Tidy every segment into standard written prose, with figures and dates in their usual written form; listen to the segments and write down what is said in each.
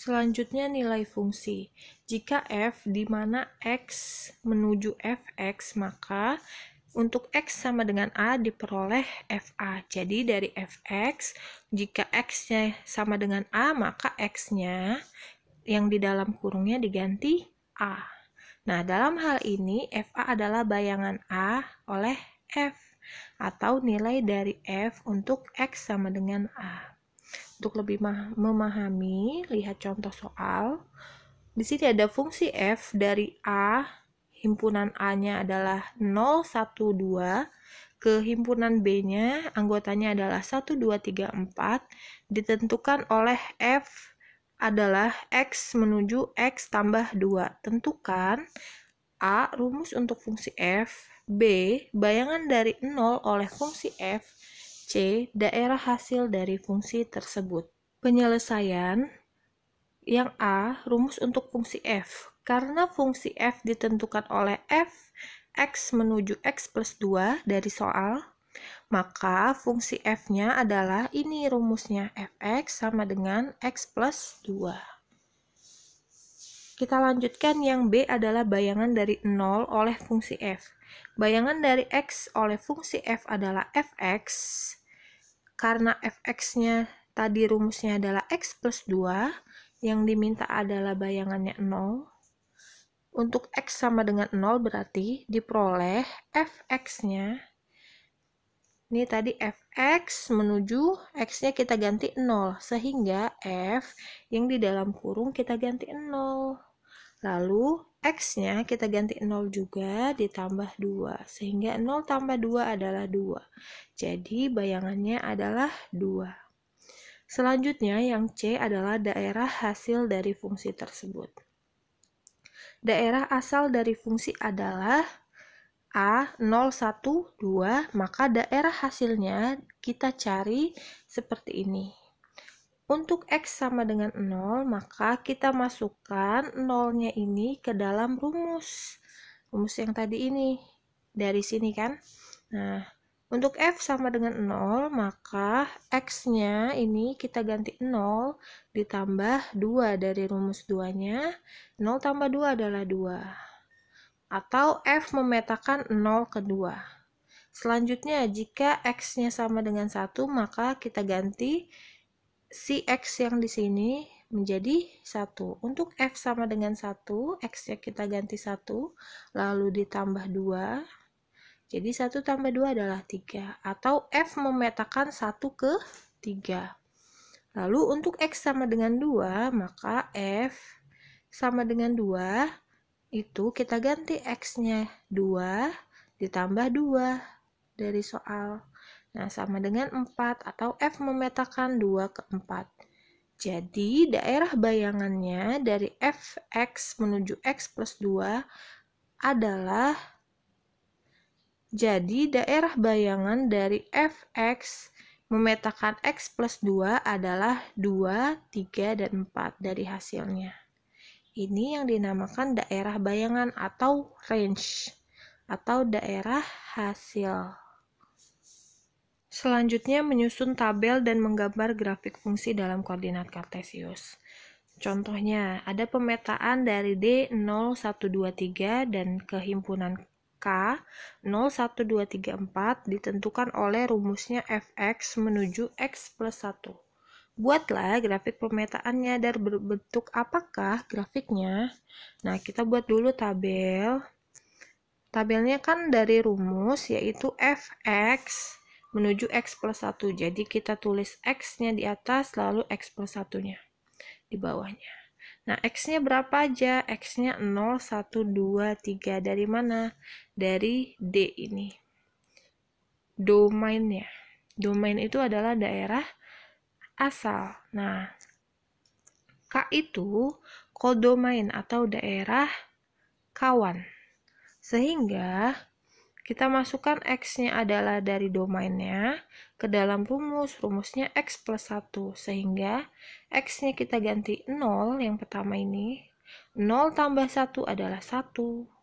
Selanjutnya nilai fungsi. Jika f di mana x menuju fx, maka untuk x sama dengan a diperoleh fa. Jadi dari fx, jika x-nya sama dengan a, maka x-nya yang di dalam kurungnya diganti a. Nah, dalam hal ini fa adalah bayangan a oleh f, atau nilai dari f untuk x sama dengan a. Untuk lebih memahami, lihat contoh soal. Di sini ada fungsi f dari a, himpunan a-nya adalah 0, 1, 2, ke himpunan b-nya, anggotanya adalah 1, 2, 3, 4, ditentukan oleh f adalah x menuju x tambah 2. Tentukan a, rumus untuk fungsi f, b, bayangan dari 0 oleh fungsi f, c, daerah hasil dari fungsi tersebut. Penyelesaian yang a, rumus untuk fungsi f. Karena fungsi f ditentukan oleh f, x menuju x plus 2 dari soal, maka fungsi f-nya adalah ini rumusnya, fx sama dengan x plus 2. Kita lanjutkan yang b adalah bayangan dari 0 oleh fungsi f. Bayangan dari x oleh fungsi f adalah fx. Karena fx-nya tadi rumusnya adalah x plus 2, yang diminta adalah bayangannya 0. Untuk x sama dengan 0 berarti diperoleh fx-nya. Ini tadi fx menuju x-nya kita ganti 0, sehingga f yang di dalam kurung kita ganti 0. Lalu x-nya kita ganti 0 juga ditambah 2, sehingga 0 tambah 2 adalah 2. Jadi bayangannya adalah 2. Selanjutnya yang C adalah daerah hasil dari fungsi tersebut. Daerah asal dari fungsi adalah A, 0, 1, 2, maka daerah hasilnya kita cari seperti ini. Untuk x sama dengan 0, maka kita masukkan 0-nya ini ke dalam rumus. Rumus yang tadi ini. Dari sini kan. Nah, untuk f sama dengan 0, maka x-nya ini kita ganti 0 ditambah 2 dari rumus 2-nya. 0 tambah 2 adalah 2. Atau f memetakan 0 ke 2. Selanjutnya, jika x-nya sama dengan 1, maka kita ganti si x yang di sini menjadi 1. Untuk f sama dengan 1, x-nya kita ganti 1, lalu ditambah 2. Jadi 1 tambah 2 adalah 3. Atau f memetakan 1 ke 3. Lalu untuk x sama dengan 2, maka f sama dengan 2, itu kita ganti x-nya 2 ditambah 2 dari soal. Nah, sama dengan 4, atau f memetakan 2 ke 4. Jadi, daerah bayangannya dari fx menuju x plus 2 adalah, jadi daerah bayangan dari fx memetakan x plus 2 adalah 2, 3, dan 4 dari hasilnya. Ini yang dinamakan daerah bayangan atau range, atau daerah hasil. Selanjutnya, menyusun tabel dan menggambar grafik fungsi dalam koordinat kartesius. Contohnya, ada pemetaan dari D 0, 1, 2, 3 dan ke himpunan K 0, 1, 2, 3, 4 ditentukan oleh rumusnya fx menuju x plus 1. Buatlah grafik pemetaannya dan berbentuk apakah grafiknya. Nah, kita buat dulu tabel. Tabelnya kan dari rumus, yaitu fx menuju x plus 1. Jadi kita tulis x-nya di atas, lalu x plus 1-nya di bawahnya. Nah, x-nya berapa aja? X-nya 0, 1, 2, 3. Dari mana? Dari D ini. Domainnya. Domain itu adalah daerah asal. Nah, K itu kodomain atau daerah kawan. Sehingga kita masukkan x-nya adalah dari domainnya ke dalam rumus. Rumusnya x plus 1. Sehingga x-nya kita ganti 0 yang pertama ini. 0 tambah 1 adalah 1.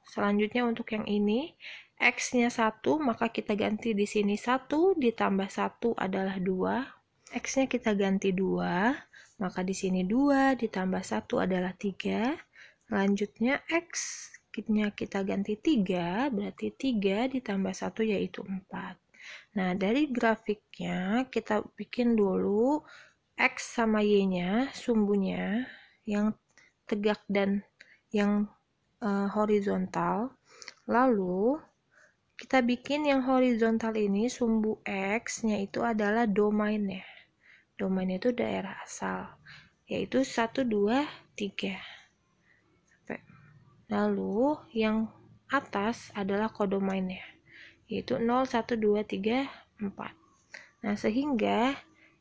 Selanjutnya untuk yang ini, x-nya 1, maka kita ganti di sini 1 ditambah 1 adalah 2. X-nya kita ganti 2, maka di sini 2 ditambah 1 adalah 3. Selanjutnya X-nya kita ganti 3, berarti 3 ditambah 1 yaitu 4. Nah, dari grafiknya kita bikin dulu X sama Y-nya, sumbunya, yang tegak dan yang horizontal. Lalu, kita bikin yang horizontal ini, sumbu X-nya itu adalah domainnya. Domain itu daerah asal, yaitu 1, 2, 3. Lalu yang atas adalah kodomainnya, yaitu 0, 1, 2, 3, 4. Nah, sehingga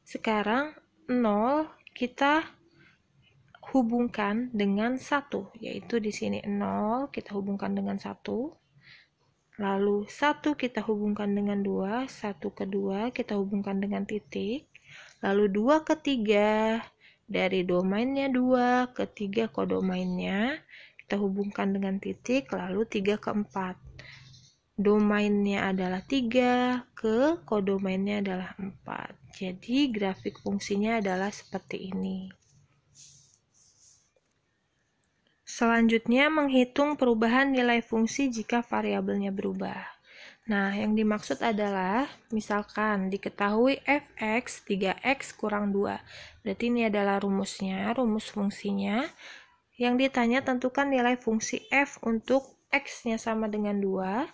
sekarang 0 kita hubungkan dengan 1, yaitu di sini 0 kita hubungkan dengan 1. Lalu 1 kita hubungkan dengan 2, 1 ke 2 kita hubungkan dengan titik. Lalu 2 ke 3, dari domainnya 2 ke 3 kodomainnya, kita hubungkan dengan titik, lalu 3 ke 4. Domainnya adalah 3, ke kodomainnya adalah 4. Jadi grafik fungsinya adalah seperti ini. Selanjutnya, menghitung perubahan nilai fungsi jika variabelnya berubah. Nah, yang dimaksud adalah, misalkan diketahui fx 3x kurang 2. Berarti ini adalah rumusnya, rumus fungsinya. Yang ditanya tentukan nilai fungsi f untuk x-nya sama dengan 2,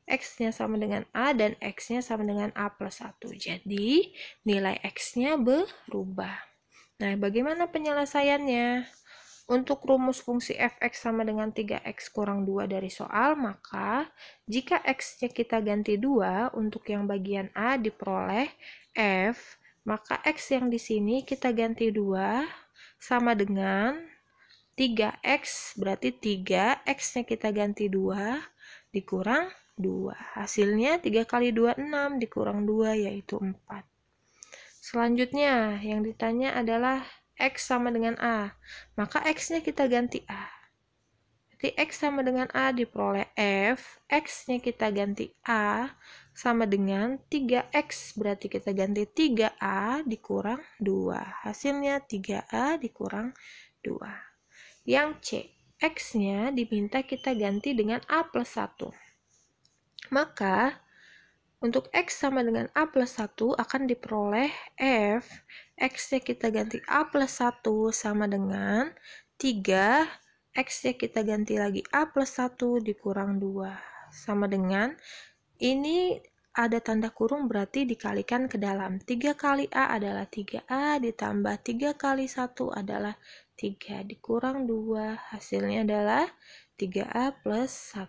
x-nya sama dengan a, dan x-nya sama dengan a plus 1. Jadi, nilai x-nya berubah. Nah, bagaimana penyelesaiannya? Untuk rumus fungsi fx sama dengan 3x kurang 2 dari soal, maka jika x-nya kita ganti 2, untuk yang bagian A diperoleh f, maka x yang di sini kita ganti 2 sama dengan 3x, berarti 3, x-nya kita ganti 2 dikurang 2. Hasilnya 3 kali 2, 6, dikurang 2 yaitu 4. Selanjutnya, yang ditanya adalah X sama dengan A, maka X-nya kita ganti A. Jadi X sama dengan A diperoleh F, X-nya kita ganti A sama dengan 3X, berarti kita ganti 3A dikurang 2. Hasilnya 3A dikurang 2. Yang C, X-nya diminta kita ganti dengan A plus 1. Maka, untuk X sama dengan A plus 1 akan diperoleh F, X-nya kita ganti A plus 1 sama dengan 3, X-nya kita ganti lagi A plus 1 dikurang 2. Sama dengan, ini ada tanda kurung berarti dikalikan ke dalam. 3 kali A adalah 3A, ditambah 3 kali 1 adalah 3, dikurang 2, hasilnya adalah 3A plus 1.